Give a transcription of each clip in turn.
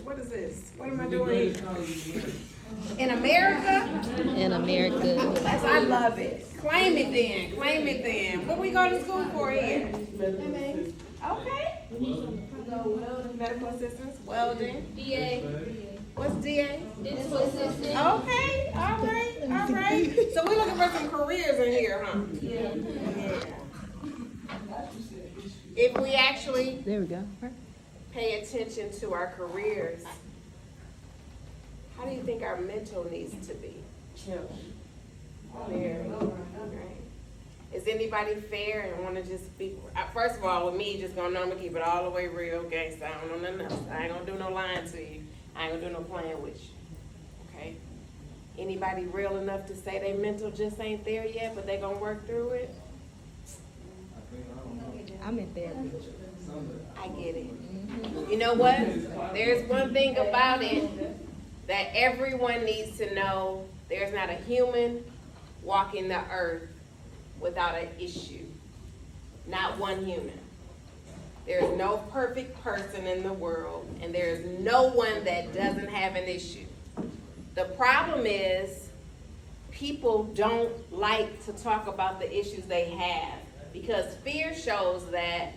What is this? What am I doing? In America? In America. I love it. Claim it then. Claim it then. What we go to school for here? Okay. Medical assistance, welding. DA. What's DA? Digital assistant. Okay, all right, all right. So we're looking for some careers in here, huh? Yeah. If we actually There we go. pay attention to our careers, how do you think our mental needs to be? Very, right? Is anybody fair and want to just be, first of all, with me, just gonna know I'm gonna keep it all the way real, gangsta. I don't know nothing else. I ain't gonna do no lying to you. I ain't gonna do no playing with you. Okay? Anybody real enough to say they mental just ain't there yet, but they gonna work through it? I'm in therapy. I get it. You know what? There's one thing about it that everyone needs to know. There's not a human walking the earth without an issue. Not one human. There's no perfect person in the world, and there's no one that doesn't have an issue. The problem is people don't like to talk about the issues they have because fear shows that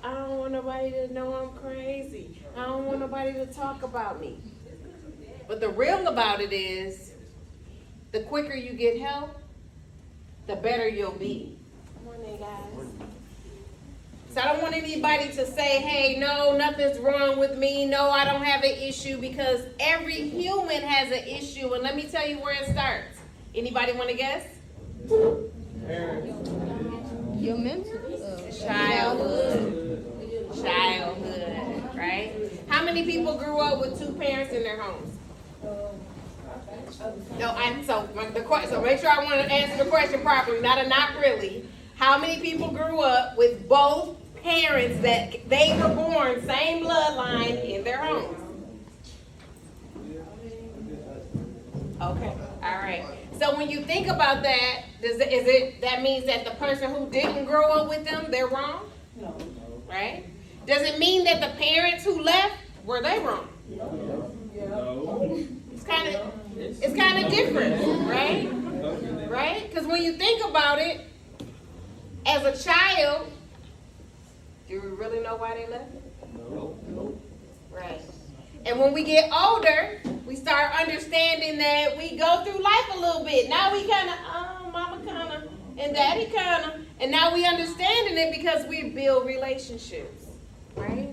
I don't want nobody to know I'm crazy. I don't want nobody to talk about me. But the real about it is the quicker you get help, the better you'll be. Come on in, guys. So I don't want anybody to say, hey, no, nothing's wrong with me. No, I don't have an issue, because every human has an issue. And let me tell you where it starts. Anybody want to guess? Your mental. Childhood, right? How many people grew up with two parents in their homes? No, so make sure I want to answer the question properly. Not really. How many people grew up with both parents that they were born same bloodline in their homes? Okay, all right. So when you think about that, that means that the person who didn't grow up with them, they're wrong? No. Right? Does it mean that the parents who left, were they wrong? No. It's kind of different, right? Right? Because when you think about it, as a child, do we really know why they left? No. Right. And when we get older, we start understanding that we go through life a little bit. Now we kind of, mama kind of, and daddy kind of, and now we understanding it because we build relationships, right?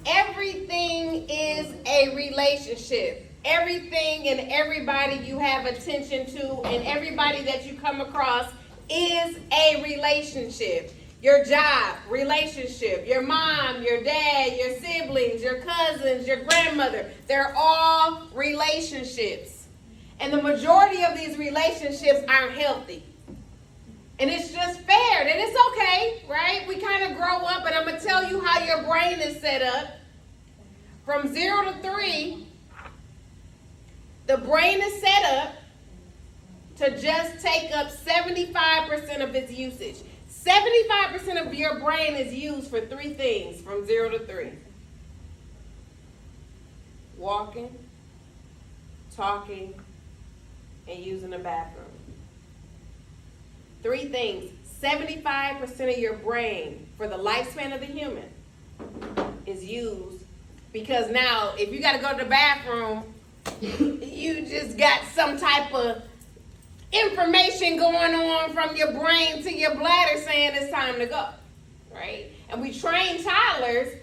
Everything is a relationship. Everything and everybody you have attention to and everybody that you come across is a relationship. Your job, relationship. Your mom, your dad, your siblings, your cousins, your grandmother. They're all relationships. And the majority of these relationships aren't healthy. And it's just fair. And it's okay, right? We kind of grow up, and I'm going to tell you how your brain is set up. From 0 to 3, the brain is set up to just take up 75% of its usage. 75% of your brain is used for 3 things from 0 to 3. Walking, talking, and using the bathroom. 3 things. 75% of your brain for the lifespan of the human is used, because now if you got to go to the bathroom, you just got some type of information going on from your brain to your bladder saying it's time to go, right? And we train toddlers,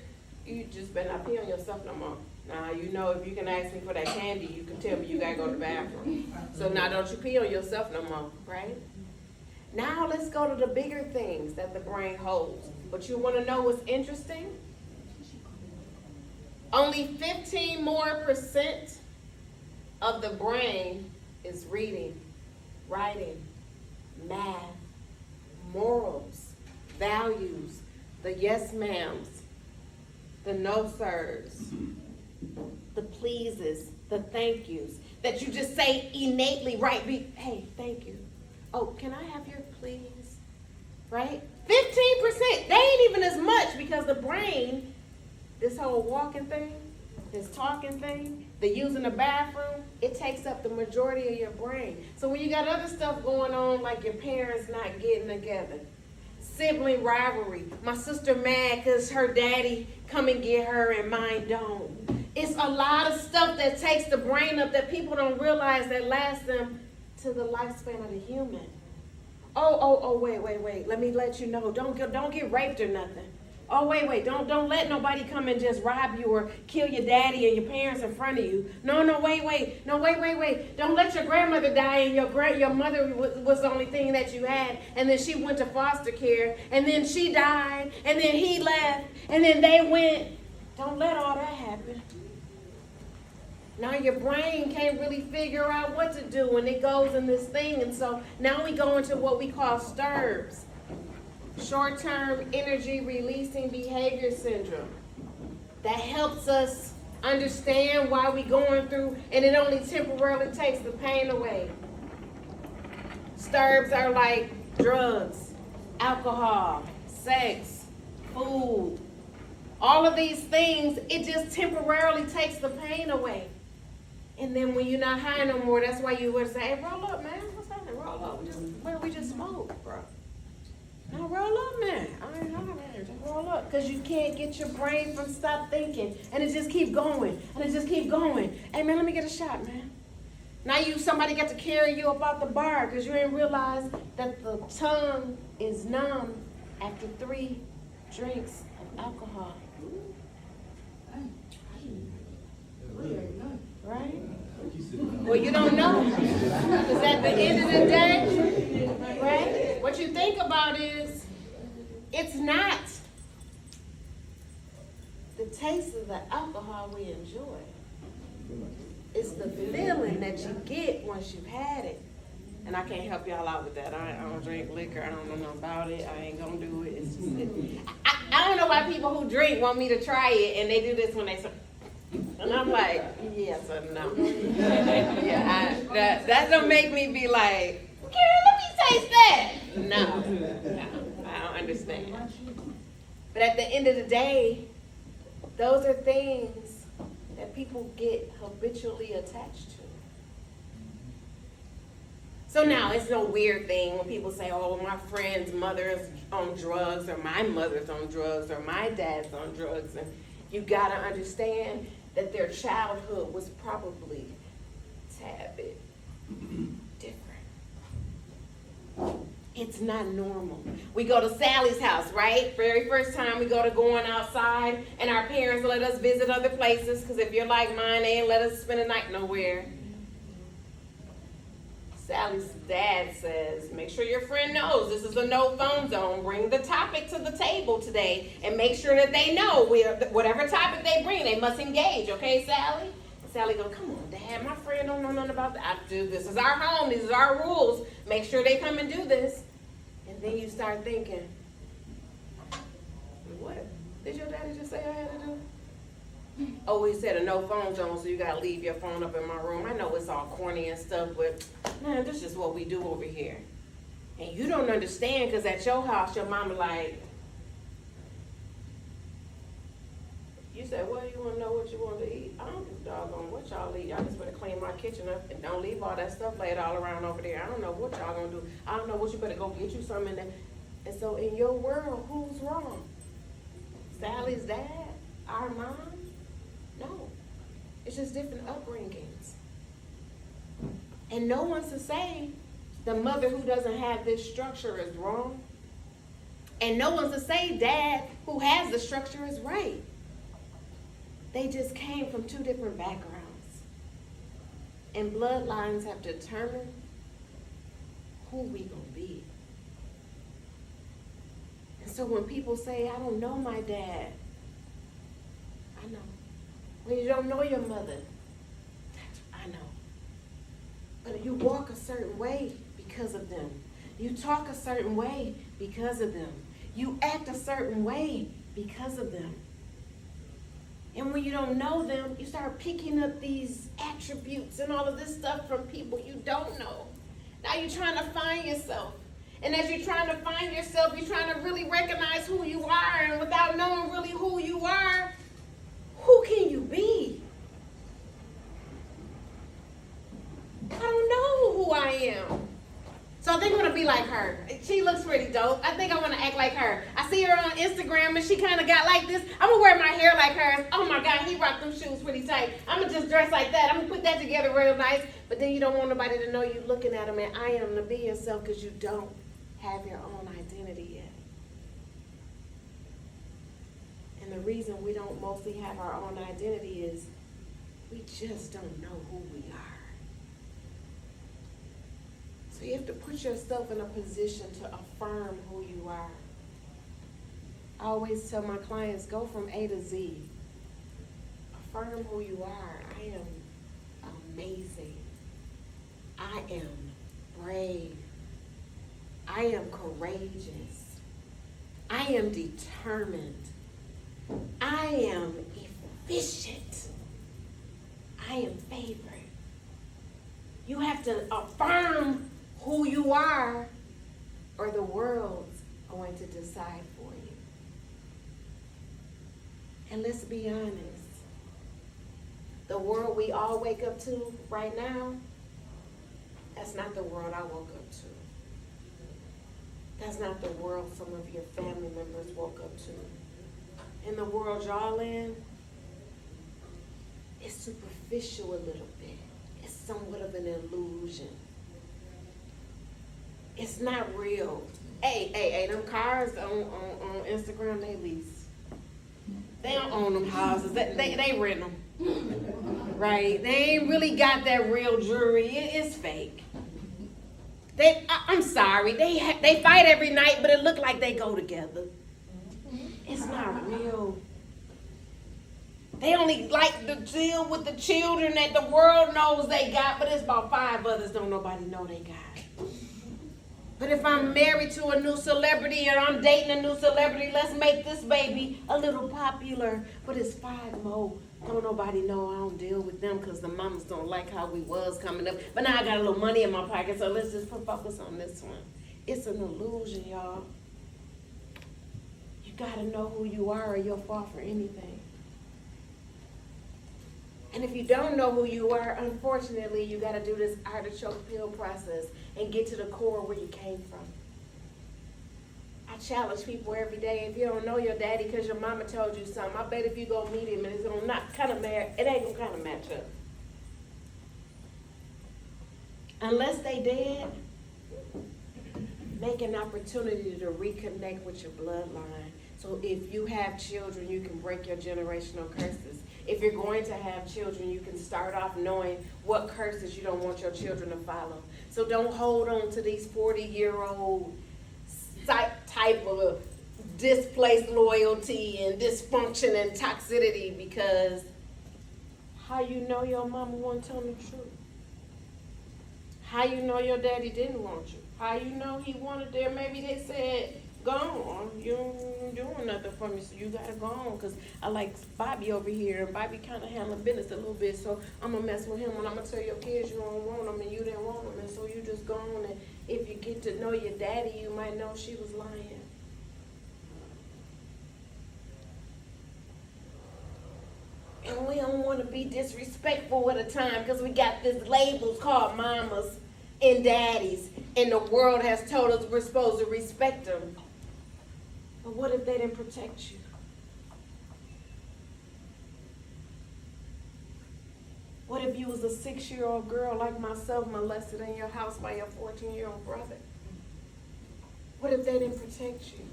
you just better not pee on yourself no more. Now, you know, if you can ask me for that candy, you can tell me you gotta go to the bathroom. So now don't you pee on yourself no more, right? Now let's go to the bigger things that the brain holds. But you wanna know what's interesting? Only 15% more of the brain is reading, writing, math, morals, values, the yes ma'ams, the no sirs, the pleases, the thank yous, that you just say innately, right? Hey, thank you. Oh, can I have your please? Right? 15%. They ain't even as much, because the brain, this whole walking thing, this talking thing, the using the bathroom, it takes up the majority of your brain. So when you got other stuff going on, like your parents not getting together, sibling rivalry, my sister mad because her daddy come and get her and mine don't. It's a lot of stuff that takes the brain up that people don't realize that lasts them to the lifespan of the human. Wait. Let me let you know. Don't get raped or nothing. Oh, wait. Don't let nobody come and just rob you or kill your daddy and your parents in front of you. No, wait. Don't let your grandmother die and your mother was the only thing that you had. And then she went to foster care. And then she died. And then he left. And then they went. Don't let all that happen. Now your brain can't really figure out what to do when it goes in this thing. And so now we go into what we call STIRBs. Short-term energy releasing behavior syndrome. That helps us understand why we're going through, and it only temporarily takes the pain away. STIRBs are like drugs, alcohol, sex, food. All of these things, it just temporarily takes the pain away. And then when you're not high no more, that's why you would say, hey, roll up, man. What's happening? Roll up. We just smoked, bro. Now roll up, man. I ain't high, man. Just roll up. Because you can't get your brain from stop thinking. And it just keeps going. Hey, man, let me get a shot, man. Now somebody got to carry you up out the bar because you didn't realize that the tongue is numb after 3 drinks of alcohol. Right? Well, you don't know. Because at the end of the day, right, what you think about is, it's not the taste of the alcohol we enjoy. It's the feeling that you get once you've had it. And I can't help y'all out with that. I don't drink liquor. I don't know nothing about it. I ain't gonna do it. It's just, I don't know why people who drink want me to try it, and they do this when they say, and I'm like, yes or no. That don't make me be like, Karen, let me taste that. No, I don't understand. But at the end of the day, those are things that people get habitually attached to. So now it's no weird thing when people say, oh, my friend's mother's on drugs, or my mother's on drugs, or my dad's on drugs. And you gotta understand that their childhood was probably a tad bit different. It's not normal. We go to Sally's house, right? Very first time we go to going outside, and our parents let us visit other places, because if you're like mine, they ain't let us spend a night nowhere. Sally's dad says, make sure your friend knows this is a no phone zone. Bring the topic to the table today and make sure that they know whatever topic they bring, they must engage. Okay, Sally? Sally goes, come on, Dad, my friend don't know nothing about that. This is our home. These are our rules. Make sure they come and do this. And then you start thinking, what did your daddy just say I had to do? Oh, he said a no phone zone, so you gotta leave your phone up in my room. I know it's all corny and stuff, but man, this is what we do over here. And you don't understand, because at your house, your mama like, you said, well, you wanna know what you want to eat? I don't give a doggone what y'all eat. Y'all just better clean my kitchen up and don't leave all that stuff laid all around over there. I don't know what y'all gonna do. I don't know what, you better go get you something in there. And so in your world, who's wrong? Sally's dad? Our mom? No, it's just different upbringings. And no one's to say the mother who doesn't have this structure is wrong. And no one's to say dad who has the structure is right. They just came from 2 different backgrounds. And bloodlines have determined who we gonna be. And so when people say, I don't know my dad, I know. When you don't know your mother, I know. But you walk a certain way because of them. You talk a certain way because of them. You act a certain way because of them. And when you don't know them, you start picking up these attributes and all of this stuff from people you don't know. Now you're trying to find yourself. And as you're trying to find yourself, you're trying to really recognize who you are. And without knowing really who you are, who can you be? is dope. I think I want to act like her. I see her on Instagram and she kind of got like this. I'm going to wear my hair like hers. Oh my God, he rocked them shoes pretty tight. I'm going to just dress like that. I'm going to put that together real nice. But then you don't want nobody to know you looking at them and I am to be yourself because you don't have your own identity yet. And the reason we don't mostly have our own identity is we just don't know who we are. So you have to put yourself in a position to affirm who you are. I always tell my clients, go from A to Z. Affirm who you are. I am amazing. I am brave. I am courageous. I am determined. I am efficient. I am favored. You have to affirm who you are, or the world's going to decide for you. And let's be honest, the world we all wake up to right now, that's not the world I woke up to. That's not the world some of your family members woke up to. And the world y'all in, it's superficial a little bit. It's somewhat of an illusion. It's not real. Hey, them cars on Instagram, they lease. They don't own them houses. They rent them. Right? They ain't really got that real jewelry. It's fake. I'm sorry. They fight every night, but it look like they go together. It's not real. They only like to deal with the children that the world knows they got, but it's about 5 others don't nobody know they got. But if I'm married to a new celebrity and I'm dating a new celebrity, let's make this baby a little popular. But it's 5 more. Don't nobody know I don't deal with them because the mamas don't like how we was coming up. But now I got a little money in my pocket, so let's just focus on this one. It's an illusion, y'all. You got to know who you are or you'll fall for anything. And if you don't know who you are, unfortunately, you got to do this artichoke peel process and get to the core where you came from. I challenge people every day, if you don't know your daddy because your mama told you something, I bet if you go meet him and it's going to not kind of match, it ain't going to kind of match up. Unless they dead, make an opportunity to reconnect with your bloodline. So if you have children, you can break your generational curses. If you're going to have children, you can start off knowing what curses you don't want your children to follow. So don't hold on to these 40-year-old type of displaced loyalty and dysfunction and toxicity, because how you know your mama wasn't telling the truth? How you know your daddy didn't want you? How you know he wanted there? Maybe they said, go on, you ain't doing nothing for me, so you gotta go on, because I like Bobby over here, and Bobby kind of handling business a little bit, so I'm gonna mess with him, and I'm gonna tell your kids you don't want them, and you didn't want them, and so you just go on, and if you get to know your daddy, you might know she was lying. And we don't want to be disrespectful at a time, because we got these labels called mamas and daddies, and the world has told us we're supposed to respect them. But what if they didn't protect you? What if you was a 6-year-old girl like myself molested in your house by your 14-year-old brother? What if they didn't protect you?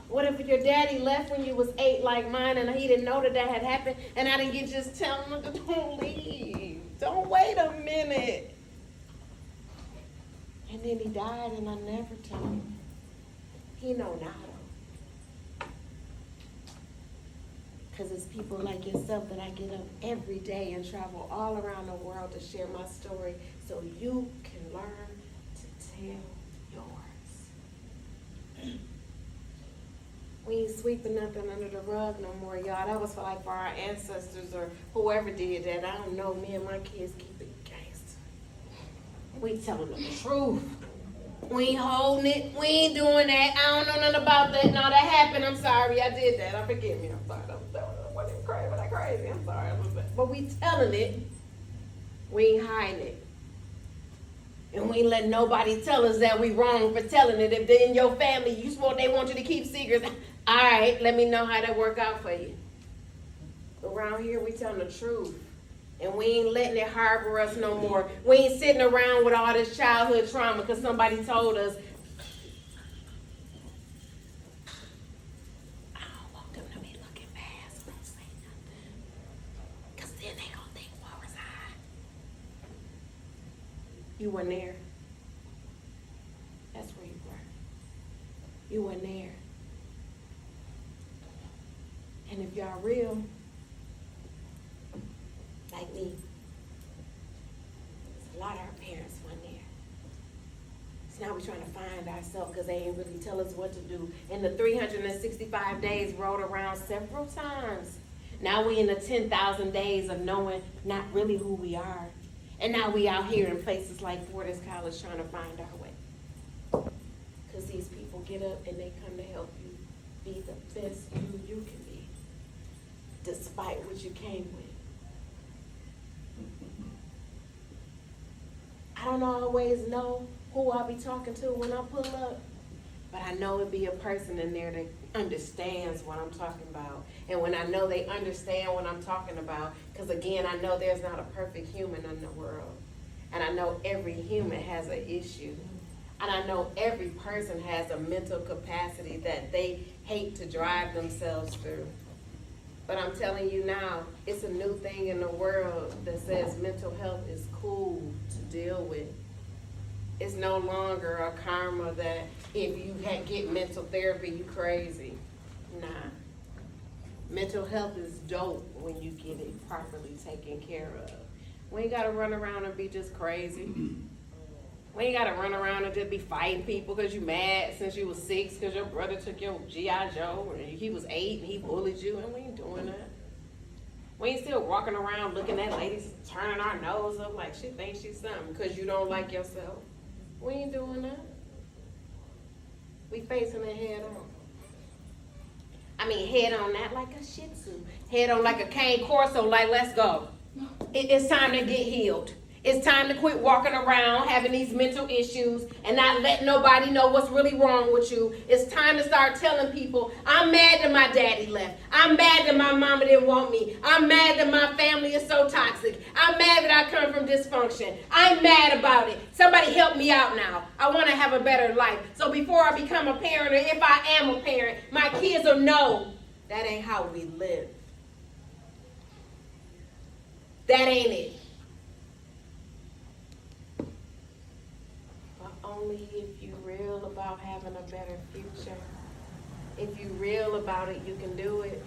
What if your daddy left when you was 8 like mine and he didn't know that had happened, and I didn't get just tell him, don't leave. Don't wait a minute. And then he died and I never told him. He know now though. Because it's people like yourself that I get up every day and travel all around the world to share my story so you can learn to tell yours. We ain't sweeping nothing under the rug no more, y'all. That was for our ancestors or whoever did that. I don't know. Me and my kids keep it gangster. We telling the truth. We ain't holding it. We ain't doing that. I don't know nothing about that. No, that happened. I'm sorry. I did that. Forgive me. I'm sorry. I wasn't crazy. But I'm crazy. I'm sorry. But we telling it. We ain't hiding it. And we ain't letting nobody tell us that we wrong for telling it. If they're in your family, they want you to keep secrets. All right, let me know how that work out for you. Around here, we telling the truth. And we ain't letting it harbor us no more. We ain't sitting around with all this childhood trauma because somebody told us, I don't want them to be looking bad, so don't say nothing. Because then they gonna think what was I. You weren't there. That's where you were. You weren't there. And if y'all real, like me, a lot of our parents weren't there. So now we're trying to find ourselves because they ain't really tell us what to do. And the 365 days rolled around several times. Now we in the 10,000 days of knowing not really who we are. And now we out here in places like Fortis College trying to find our way. Because these people get up and they come to help you be the best you can be, despite what you came with. I don't always know who I'll be talking to when I pull up, but I know it'd be a person in there that understands what I'm talking about. And when I know they understand what I'm talking about, because again, I know there's not a perfect human in the world. And I know every human has an issue. And I know every person has a mental capacity that they hate to drive themselves through. But I'm telling you now, it's a new thing in the world that says mental health is cool to deal with. It's no longer a karma that if you get mental therapy, you crazy. Nah. Mental health is dope when you get it properly taken care of. We ain't gotta run around and be just crazy. We ain't gotta run around and just be fighting people because you mad since you was 6 because your brother took your G.I. Joe and he was 8 and he bullied you, and we ain't doing that. We ain't still walking around looking at ladies turning our nose up like she thinks she's something because you don't like yourself. We ain't doing that. We facing it head on. I mean head on, not like a Shih Tzu. Head on like a cane corso, like let's go. It's time to get healed. It's time to quit walking around having these mental issues and not letting nobody know what's really wrong with you. It's time to start telling people, I'm mad that my daddy left. I'm mad that my mama didn't want me. I'm mad that my family is so toxic. I'm mad that I come from dysfunction. I'm mad about it. Somebody help me out now. I want to have a better life. So before I become a parent, or if I am a parent, my kids will know that ain't how we live. That ain't it. Only if you're real about having a better future. If you're real about it, you can do it.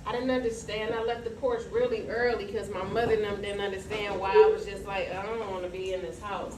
I didn't understand. I left the porch really early because my mother and them didn't understand why I was just like, I don't want to be in this house.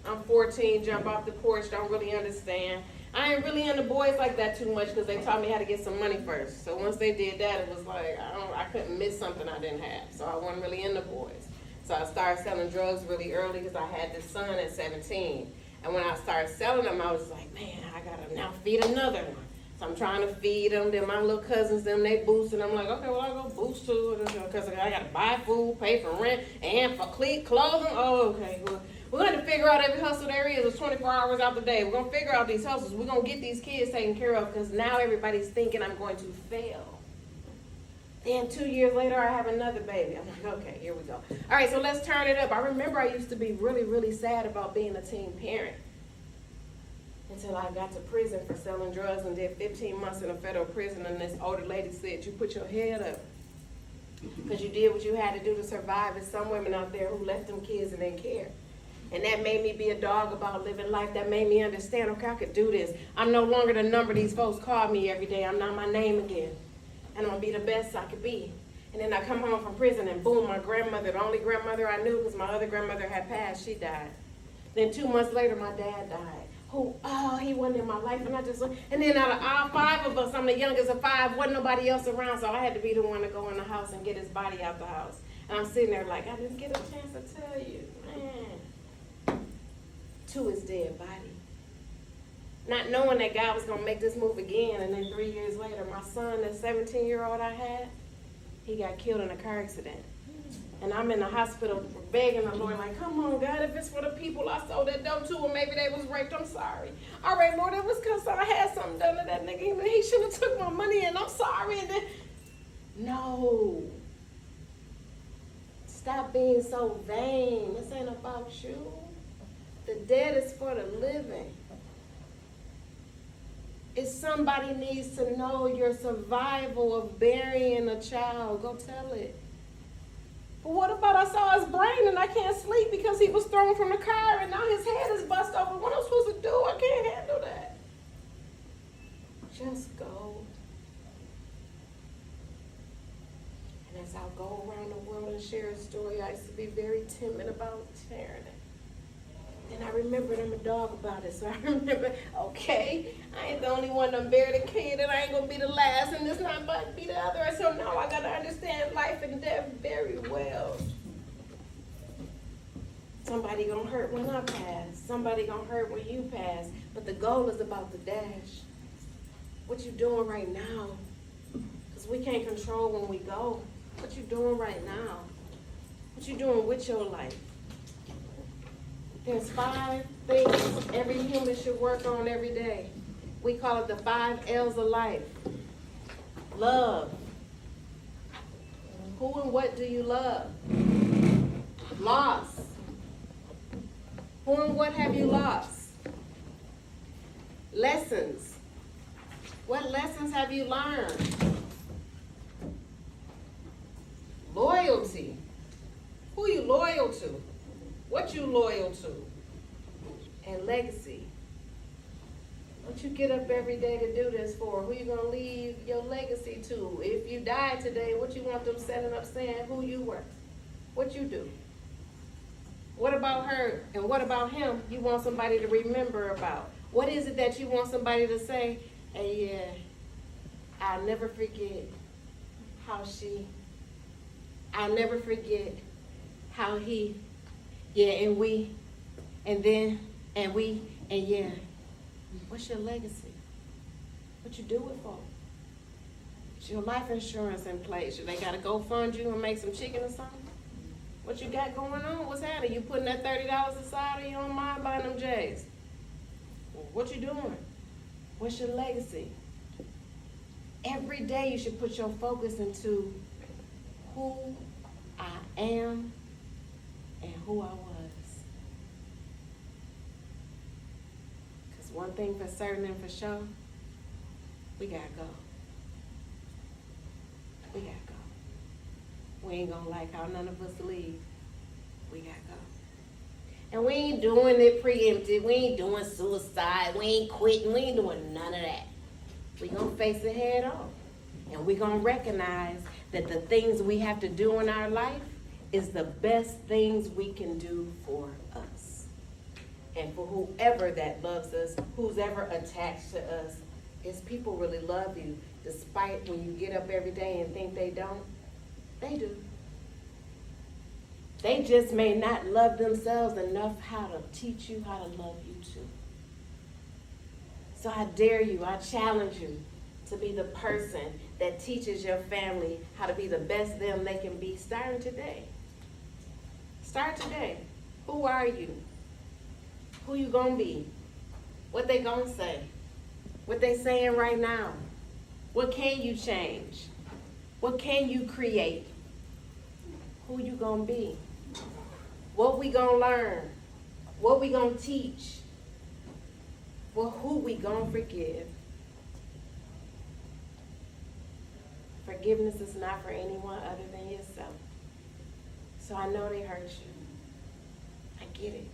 I'm 14, jump off the porch, don't really understand. I ain't really into boys like that too much because they taught me how to get some money first. So once they did that, it was like, I couldn't miss something I didn't have. So I wasn't really into boys. So I started selling drugs really early because I had this son at 17. And when I started selling them, I was like, man, I gotta now feed another one. So I'm trying to feed them. Then my little cousins, them, they boosting. I'm like, okay, well, I'll go boost too. Because I gotta buy food, pay for rent, and for clothing. Oh, okay, well, we're going to figure out every hustle there is. It's 24 hours out the day. We're going to figure out these hustles. We're going to get these kids taken care of because now everybody's thinking I'm going to fail. Then 2 years later, I have another baby. I'm like, okay, here we go. All right, so let's turn it up. I remember I used to be really, really sad about being a teen parent until I got to prison for selling drugs and did 15 months in a federal prison. And this older lady said, you put your head up because you did what you had to do to survive. There's some women out there who left them kids and didn't care. And that made me be a dog about living life. That made me understand, okay, I could do this. I'm no longer the number these folks call me every day. I'm not my name again. And I'm going to be the best I could be. And then I come home from prison and boom, my grandmother, the only grandmother I knew because my other grandmother had passed, she died. Then 2 months later, my dad died. He wasn't in my life. And then out of all 5 of us, I'm the youngest of 5, wasn't nobody else around. So I had to be the one to go in the house and get his body out the house. And I'm sitting there like, I didn't get a chance to tell you, man. To his dead body. Not knowing that God was going to make this move again, and then 3 years later, my son, that 17-year-old I had, he got killed in a car accident. And I'm in the hospital begging the Lord, like, come on, God, if it's for the people I sold that dope to, or maybe they was raped, I'm sorry. All right, Lord, it was because I had something done to that nigga. Even he should have took my money, and I'm sorry. And then, no. Stop being so vain. This ain't about you. The dead is for the living. If somebody needs to know your survival of burying a child, go tell it. But what about I saw his brain and I can't sleep because he was thrown from the car and now his head is bust open? What am I supposed to do? I can't handle that. Just go. And as I go around the world and share a story, I used to be very timid about sharing it. And I remembered I'm a dog about it, so I remember, okay, I ain't the only one that buried a kid, and I ain't gonna be the last, and this not about to be the other. So no, I gotta understand life and death very well. Somebody gonna hurt when I pass. Somebody gonna hurt when you pass. But the goal is about the dash. What you doing right now? Because we can't control when we go. What you doing right now? What you doing with your life? There's 5 things every human should work on every day. We call it the 5 L's of life. Love. Who and what do you love? Loss. Who and what have you lost? Lessons. What lessons have you learned? Loyalty. Who you loyal to? What you loyal to? And legacy. What you get up every day to do this for? Who you gonna leave your legacy to? If you die today, what you want them setting up saying who you were? What you do? What about her and what about him you want somebody to remember about? What is it that you want somebody to say, hey, yeah, I'll never forget how she, I'll never forget how he, yeah, and we, and then, and we, and yeah. What's your legacy? What you do it for? Is your life insurance in place? Should they gotta go fund you and make some chicken or something? What you got going on? What's happening? You putting that $30 aside or you don't mind buying them J's? What you doing? What's your legacy? Every day you should put your focus into who I am and who I was. Because one thing for certain and for sure, we gotta go. We gotta go. We ain't gonna like how none of us leave. We gotta go. And we ain't doing it preemptive. We ain't doing suicide. We ain't quitting. We ain't doing none of that. We gonna face it head on. And we gonna recognize that the things we have to do in our life is the best things we can do for us. And for whoever that loves us, who's ever attached to us, is people really love you, despite when you get up every day and think they don't. They do. They just may not love themselves enough how to teach you how to love you too. So I dare you, I challenge you to be the person that teaches your family how to be the best them they can be starting today. Start today. Who are you? Who you gonna be? What they gonna say? What they saying right now? What can you change? What can you create? Who you gonna be? What we gonna learn? What we gonna teach? Well, who we gonna forgive? Forgiveness is not for anyone other than yourself. So I know they hurt you. I get it.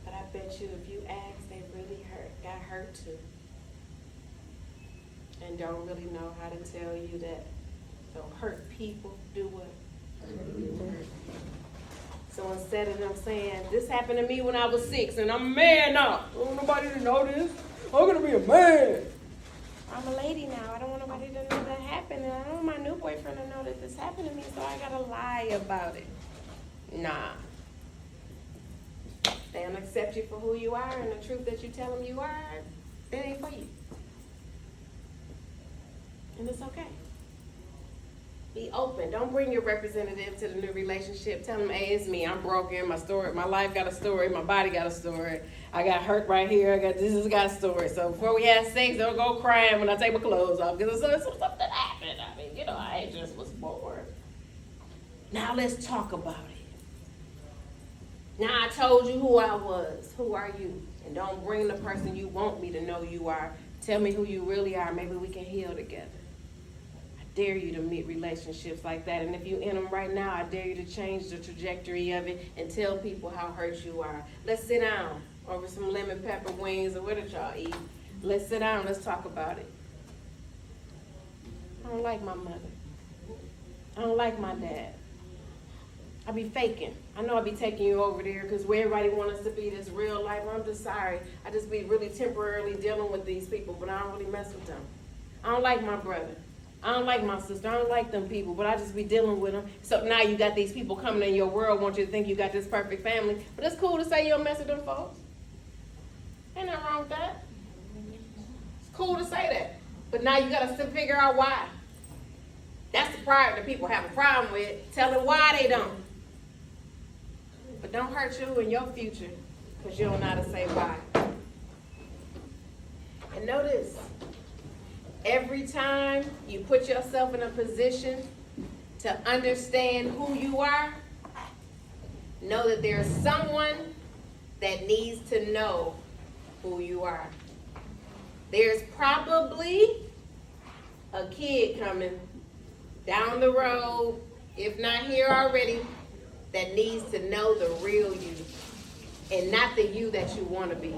But I bet you if you ask, they really got hurt too. And don't really know how to tell you that don't hurt people, do what? So instead of them saying, this happened to me when I was 6 and I'm a man now. I don't want nobody to know this. I'm gonna be a man. I'm a lady now. I don't want nobody to know that happened. And I don't want my new boyfriend to know that this happened to me, so I gotta lie about it. Nah. They don't accept you for who you are and the truth that you tell them you are, that ain't for you. And it's okay. Be open. Don't bring your representative to the new relationship. Tell them, hey, it's me. I'm broken. My story, my life got a story. My body got a story. I got hurt right here. This has got a story. So before we have sex, don't go crying when I take my clothes off because it's something that happened. I mean, I just was bored. Now let's talk about it. Now I told you who I was. Who are you? And don't bring the person you want me to know you are. Tell me who you really are. Maybe we can heal together. Dare you to meet relationships like that, and if you in them right now, I dare you to change the trajectory of it and tell people how hurt you are. Let's sit down over some lemon pepper wings or what did y'all eat? Let's sit down, let's talk about it. I don't like my mother. I don't like my dad. I be faking. I know I be taking you over there because where everybody wants us to be this real life. I'm just sorry. I just be really temporarily dealing with these people, but I don't really mess with them. I don't like my brother. I don't like my sister. I don't like them people, but I just be dealing with them. So now you got these people coming in your world, want you to think you got this perfect family. But it's cool to say you don't mess with them folks. Ain't nothing wrong with that. It's cool to say that. But now you got to figure out why. That's the part that people have a problem with. Tell them why they don't. But don't hurt you in your future because you don't know how to say why. And know this. Every time you put yourself in a position to understand who you are, know that there's someone that needs to know who you are. There's probably a kid coming down the road, if not here already, that needs to know the real you and not the you that you want to be.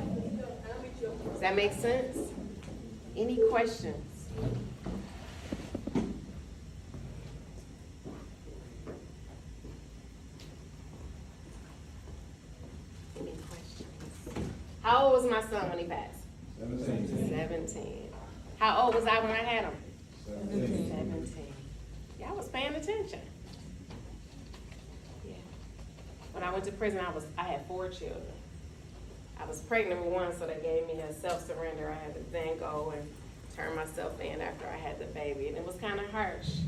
Does that make sense? Any questions? Any questions? How old was my son when he passed? 17. How old was I when I had him? 17. Y'all was paying attention. Yeah. When I went to prison, I had 4 children. I was pregnant with one, so they gave me a self-surrender. I had to then go and turn myself in after I had the baby, and it was kind of harsh.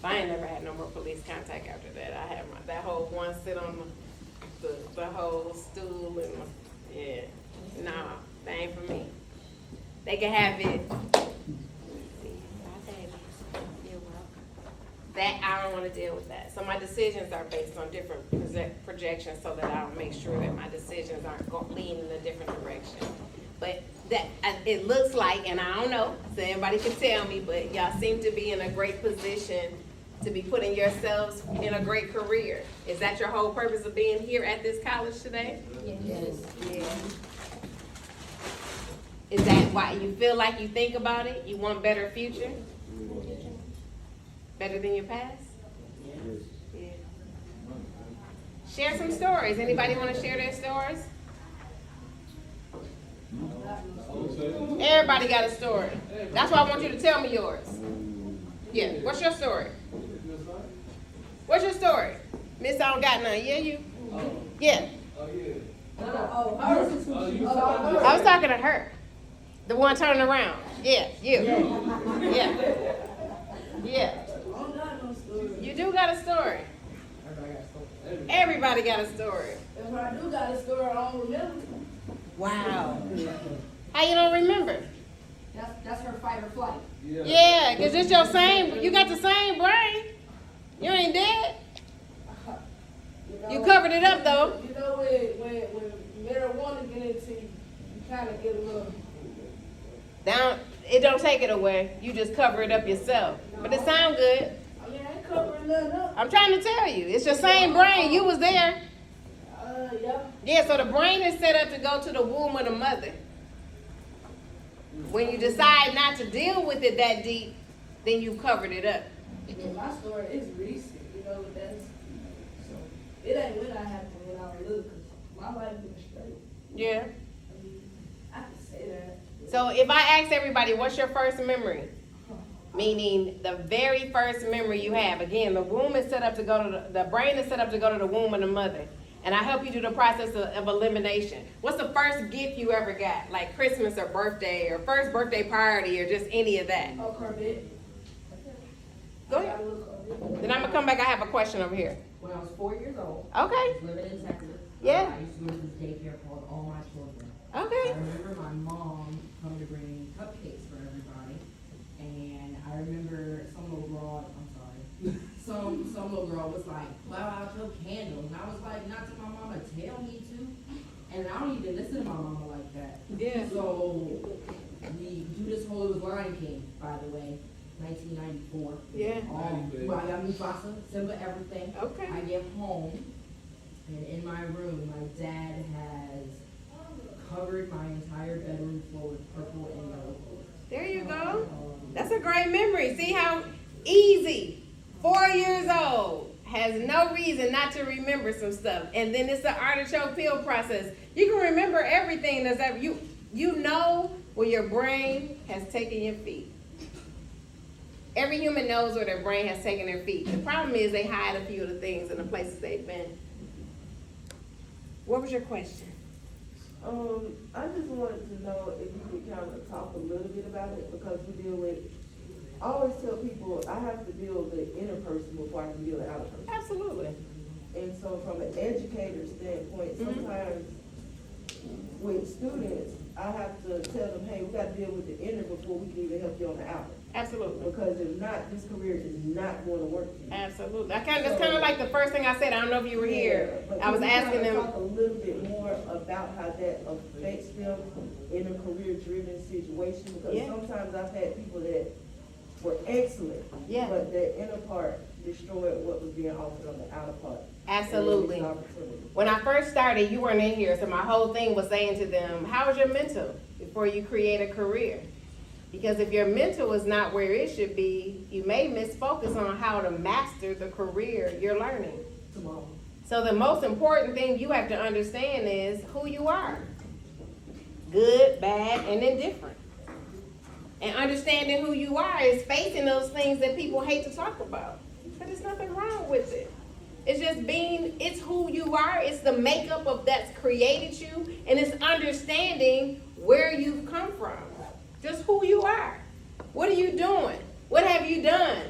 But I ain't never had no more police contact after that. I had that whole one sit on the whole stool and yeah, nah, that ain't for me. They can have it. That I don't want to deal with that. So my decisions are based on different projections, so that I'll make sure that my decisions aren't leaning in a different direction. But that it looks like, and I don't know, so anybody can tell me, but y'all seem to be in a great position to be putting yourselves in a great career. Is that your whole purpose of being here at this college today? Yes. Yeah. Is that why you feel like you think about it? You want a better future? Better than your past? Yeah. Share some stories. Anybody want to share their stories? Everybody got a story. That's why I want you to tell me yours. Yeah. What's your story? What's your story? Miss, I don't got none. Yeah, you? Yeah. I was talking to her. The one turning around. Yeah, you. Yeah. Yeah. You do got a story. Everybody got a story. If I do got a story, I don't remember. Wow. How you don't remember? That's her fight or flight. Yeah, because it's your same, you got the same brain. You ain't dead. You covered it up though. You know when marijuana get into you, you kind of get a little... Down, it don't take it away. You just cover it up yourself. But it sound good. I mean, I ain't covering nothing up. I'm trying to tell you, it's your same brain. You was there. Yeah. Yeah, so the brain is set up to go to the womb of the mother. When you decide not to deal with it that deep, then you covered it up. Yeah, my story is recent, you know, that's... So, it ain't when I happened when I was little, because my life been straight. Yeah. I mean, I can say that. So if I ask everybody, what's your first memory? Meaning the very first memory you have. Again, the womb is set up to go to the brain is set up to go to the womb of the mother. And I help you do the process of elimination. What's the first gift you ever got? Like Christmas or birthday or first birthday party or just any of that? Oh, Corvette. Go ahead. Then I'm gonna come back. I have a question over here. When I was 4 years old, Okay. I was living in Texas. Yeah. I used to go to this daycare called All My Children. Okay. I remember my mom coming to bring me cupcakes for everybody, and I remember some little girl. I'm sorry. some little girl was like, "Blow out your candle," and I was like, "Not to my mama, tell me to." And I don't even listen to my mama like that. Yeah. So we do this whole, it was Lion King, by the way, 1994. Yeah. Well, I got Mufasa, Simba, everything. Okay. I get home, and in my room, my dad has covered my entire bedroom floor with purple and yellow clothes. There you go. That's a great memory. See how easy. 4 years old has no reason not to remember some stuff. And then it's the artichoke peel process. You can remember everything that's ever, you know where your brain has taken your feet. Every human knows where their brain has taken their feet. The problem is they hide a few of the things in the places they've been. What was your question? I just wanted to know if you could kind of talk a little bit about it, because we deal with, I always tell people I have to build the inner person before I can build the outer person. Absolutely. And so from an educator standpoint, sometimes with students, I have to tell them, hey, we got to deal with the inner before we can even help you on the outer. Absolutely. Because if not, this career is not going to work for you. Absolutely. That's kind of like the first thing I said. I don't know if you were here. But I was can you asking kinda them. talk a little bit more about how that affects them in a career-driven situation, because Yeah. sometimes I've had people that were excellent, Yeah. but their inner part destroyed what was being offered on the outer part. Absolutely. And it was an opportunity. When I first started, you weren't in here, so my whole thing was saying to them, how is your mental before you create a career? Because if your mental is not where it should be, you may misfocus on how to master the career you're learning. Tomorrow. So the most important thing you have to understand is who you are. Good, bad, and indifferent. And understanding who you are is facing those things that people hate to talk about. But there's nothing wrong with it. It's just it's who you are. It's the makeup of that's created you. And it's understanding where you've come from. Just who you are. What are you doing? What have you done?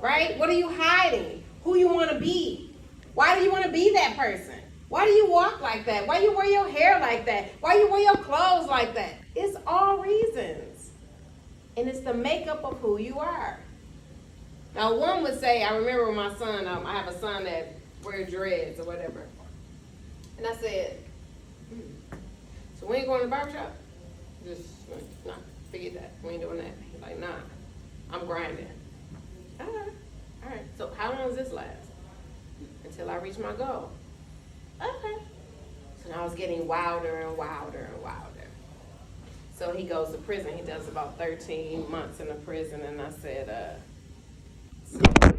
Right? What are you hiding? Who you want to be? Why do you want to be that person? Why do you walk like that? Why you wear your hair like that? Why you wear your clothes like that? It's all reasons. And it's the makeup of who you are. Now, one would say, I remember my son, I have a son that wears dreads or whatever. And I said, so we ain't going to the barbershop? Just, nah, forget that. We ain't doing that. He's like, nah, I'm grinding. All right. So how long does this last? Until I reach my goal. Okay. So now I was getting wilder and wilder and wilder. So he goes to prison. He does about 13 months in the prison. And I said, so wow,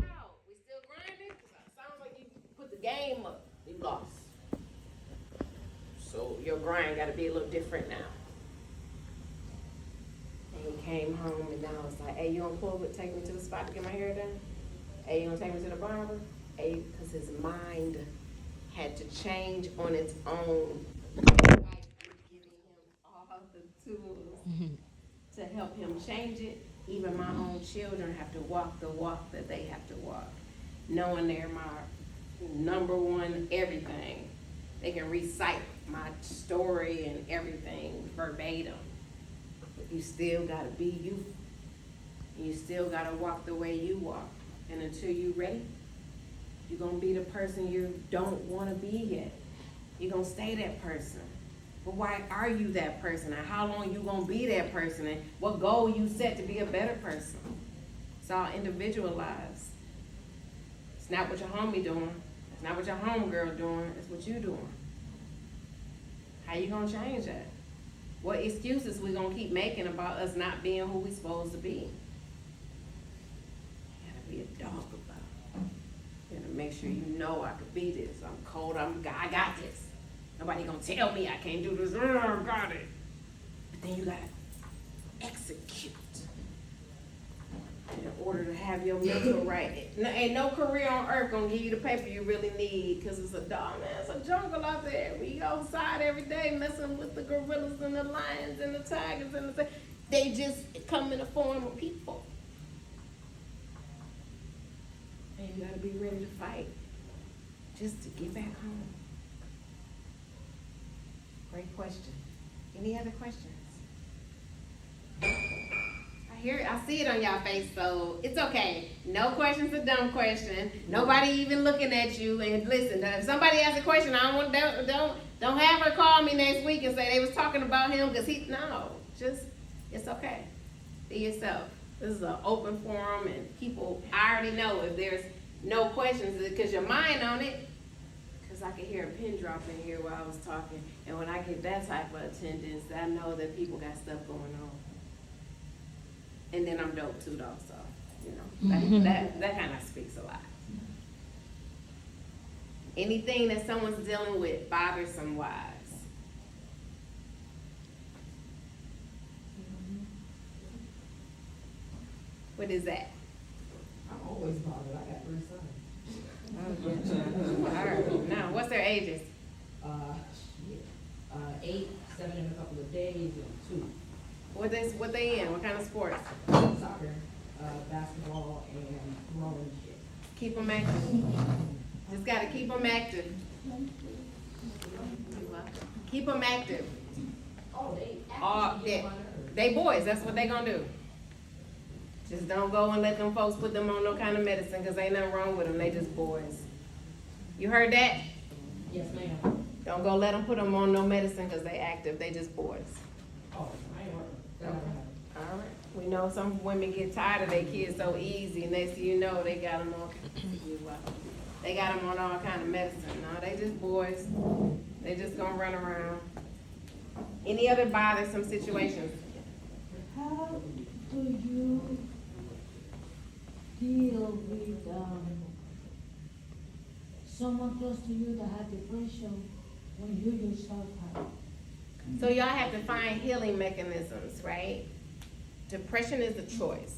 we still grinding? Sounds like you put the game up. You lost. So your grind got to be a little different now. And he came home and now it's like, hey, you on pull with take me to the spot to get my hair done? Hey, you gonna take me to the barber? Hey, because his mind had to change on its own. Like giving him all the tools to help him change it. Even my own children have to walk the walk that they have to walk, knowing they're my number one everything. They can recite my story and everything verbatim. But you still gotta be you. You still gotta walk the way you walk. And until you're ready, you're gonna be the person you don't wanna be yet. You're gonna stay that person. But why are you that person? And how long you gonna be that person? And what goal you set to be a better person? It's all individualized. It's not what your homie doing. It's not what your homegirl doing. It's what you doing. How you gonna change that? What excuses we gonna keep making about us not being who we supposed to be? You gotta be a dog about it. You gotta make sure you know I could be this. I'm cold. I got this. Nobody gonna tell me I can't do this. I got it. But then you gotta execute in order to have your mental right. Ain't no career on earth gonna give you the paper you really need, because it's a dog, man. It's a jungle out there. We outside every day messing with the gorillas and the lions and the tigers and they just come in the form of people. you gotta be ready to fight just to get back home? Great question. Any other questions? I see it on y'all face, so it's okay. No question's a dumb question. Nobody even looking at you. And listen, if somebody asks a question, don't have her call me next week and say they was talking about him because it's okay. Be yourself. This is an open forum and people, I already know if there's no questions because your mind on it. Because I could hear a pin drop in here while I was talking. And when I get that type of attendance, I know that people got stuff going on. And then I'm dope too, though, so, you know, that kind of speaks a lot. Anything that someone's dealing with bothersome wise. What is that? I'm always bothered, I got 3 sons. All right, now, what's their ages? 8, 7 in a couple of days, and 2. What they in? What kind of sports? Soccer, basketball, and rowing shit. Keep them active. Just gotta keep them active. Keep them active. They boys, that's what they gonna do. Just don't go and let them folks put them on no kind of medicine, cause ain't nothing wrong with them, they just boys. You heard that? Yes, ma'am. Don't go let them put them on no medicine, cause they active, they just boys. Oh, I ain't worried. Okay. All right. We know some women get tired of their kids so easy, and next thing you know, they got them on all kind of medicine. No, they just boys. They just gonna run around. Any other bothersome situations? How do you deal with someone close to you that had depression when you yourself have? So y'all have to find healing mechanisms, right? Depression is a choice.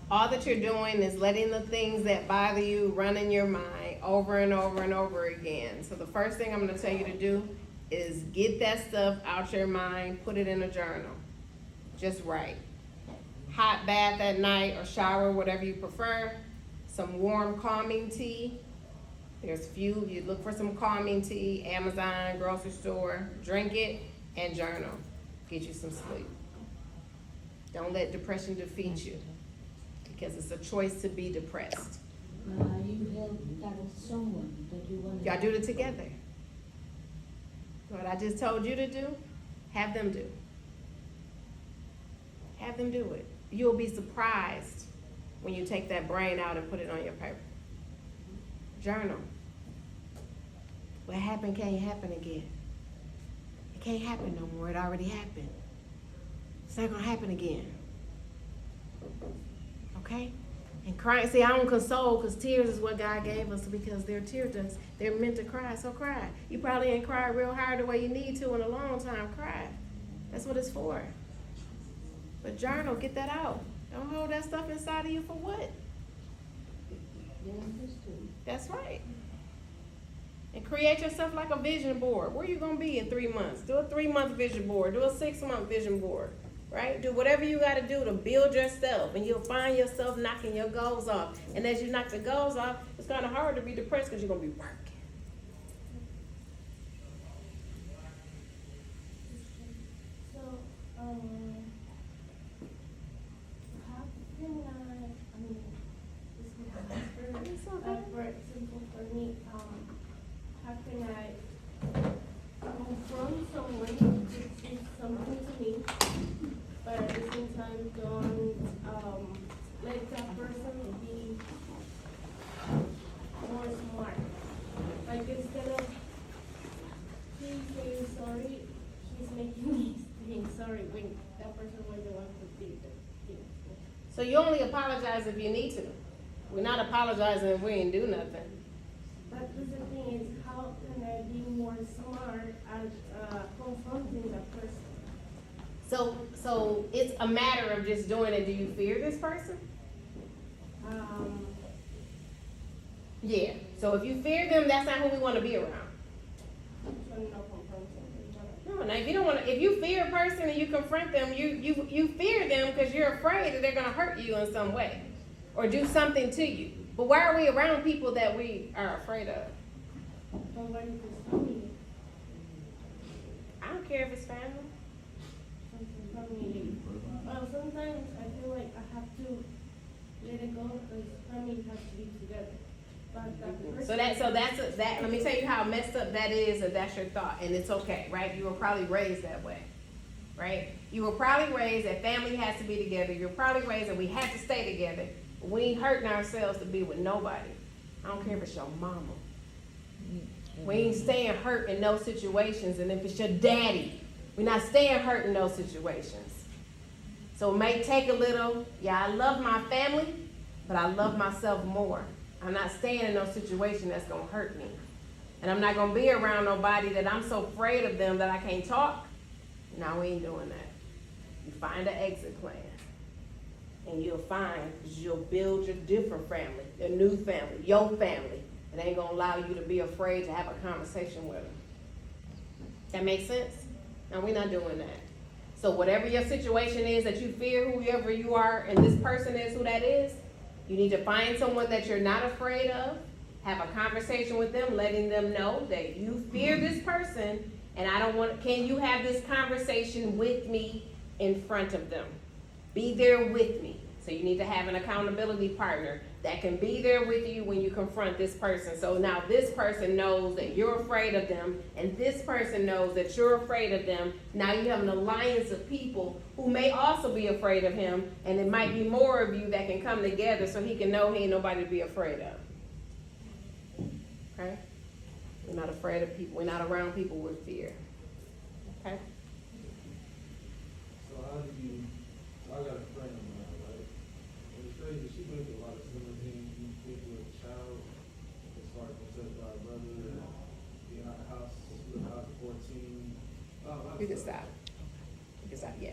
All that you're doing is letting the things that bother you run in your mind over and over and over again. So the first thing I'm gonna tell you to do is get that stuff out your mind, put it in a journal. Just write. Hot bath at night or shower, whatever you prefer. Some warm calming tea. There's few, you look for some calming tea, Amazon, grocery store, drink it, and journal. Get you some sleep. Don't let depression defeat you, because it's a choice to be depressed. You help that someone that you want to. Y'all do it together. What I just told you to do, have them do. Have them do it. You'll be surprised when you take that brain out and put it on your paper. Journal. What happened can't happen again. It can't happen no more. It already happened. It's not gonna happen again. Okay? And crying, see, I don't console because tears is what God gave us, because they're tear ducts. They're meant to cry, so cry. You probably ain't cried real hard the way you need to in a long time. Cry. That's what it's for. But journal, get that out. Don't hold that stuff inside of you for what? That's right. And create yourself like a vision board. Where you gonna be in 3 months? Do a 3-month vision board. Do a 6-month vision board. Right? Do whatever you gotta do to build yourself, and you'll find yourself knocking your goals off. And as you knock the goals off, it's kinda hard to be depressed because you're gonna be working. So, how can I mean, this is for example, for me, how can I confront someone who did something to me, but at the same time don't let that person be more smart? Like, instead of him saying sorry, he's making me saying sorry when that person was the one who did it. So you only apologize if you need to. We're not apologizing if we ain't do nothing. But the thing is, how can I be more smart at confronting that person? So it's a matter of just doing it. Do you fear this person? Yeah. So if you fear them, that's not who we want to be around. So no confronting. No, now if you don't want to, if you fear a person and you confront them, you fear them because you're afraid that they're going to hurt you in some way or do something to you. But why are we around people that we are afraid of? But what if it's family? I don't care if it's family. Family. Well, sometimes I feel like I have to let it go because family has to be together. But that person. So that's let me tell you how messed up that is, if that's your thought, and it's okay, right? You were probably raised that way, right? You were probably raised that family has to be together. You're probably raised that we have to stay together. We ain't hurting ourselves to be with nobody. I don't care if it's your mama. We ain't staying hurt in those situations, and if it's your daddy, we're not staying hurt in those situations. So it may take a little, I love my family, but I love myself more. I'm not staying in no situation that's gonna hurt me. And I'm not gonna be around nobody that I'm so afraid of them that I can't talk. No, we ain't doing that. You find an exit plan. And you'll find, because you'll build your different family, your new family, your family. It ain't gonna allow you to be afraid to have a conversation with them. That makes sense? No, we're not doing that. So whatever your situation is that you fear, whoever you are, and this person is who that is, you need to find someone that you're not afraid of, have a conversation with them, letting them know that you fear this person, and can you have this conversation with me in front of them? Be there with me. So you need to have an accountability partner that can be there with you when you confront this person. So now this person knows that you're afraid of them, and this person knows that you're afraid of them. Now you have an alliance of people who may also be afraid of him, and it might be more of you that can come together so he can know he ain't nobody to be afraid of. Okay? We're not afraid of people. We're not around people with fear. Okay? So how do you, I got a friend of mine, right? And it's crazy, she went through a lot of similar things you did with a child, as far as protected by a brother, being out of the house, living out of 14. You can stop. You can stop, yeah.